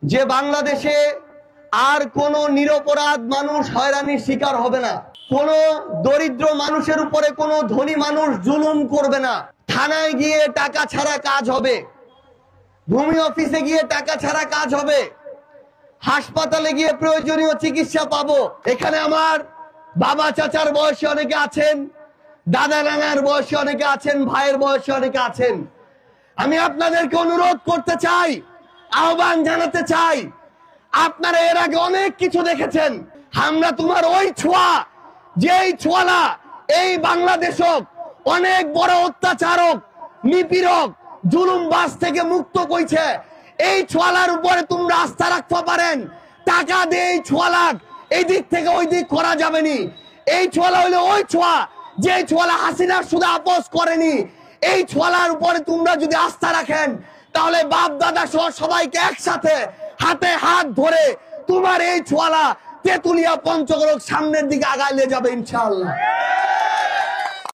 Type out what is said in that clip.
যে বাংলাদেশে আর কোন নিরপরাধ মানুষ হয়রানির শিকার হবে না, কোন দরিদ্র মানুষের উপরে কোন ধনী মানুষ জুলুম করবে না। থানায় গিয়ে টাকা ছাড়া কাজ হবে, ভূমি অফিসে গিয়ে টাকা ছাড়া কাজ হবে, হাসপাতালে গিয়ে প্রয়োজনীয় চিকিৎসা পাবো। এখানে আমার বাবা চাচার বয়সে অনেকে আছেন, দাদা নানার বয়সে অনেকে আছেন, ভাইয়ের বয়সে অনেকে আছেন। আমি আপনাদেরকে অনুরোধ করতে চাই, আহ্বান জানাতে চাই, আপনারা এর আগে অনেক কিছু দেখেছেন। আমরা তোমার ওই ছোঁয়া, যেই ছোঁয়ালা এই বাংলাদেশক অনেক বড় অত্যাচারক, নিপীড়ক, জুলুমবাজ থেকে মুক্ত কইছে, এই ছোঁয়ালার উপরে তোমরা আস্থা রাখতে পারেন। টাকা দিয়ে এই ছোঁয়ালাক এই দিক থেকে ওই দিক করা যাবে নি। এই ছোঁয়ালা হইলো ওই ছোঁয়া, যে ছোঁয়ালা হাসিনার শুধু আপোষ করেনি। এই ছোঁয়ালার উপরে তোমরা যদি আস্থা রাখেন, তাহলে বাপ দাদা সহ সবাইকে একসাথে হাতে হাত ধরে তোমার এই ছোঁয়ালা তেতুলিয়া পঞ্চগড় সামনের দিকে আগাইলে যাবে ইনশাআল্লাহ।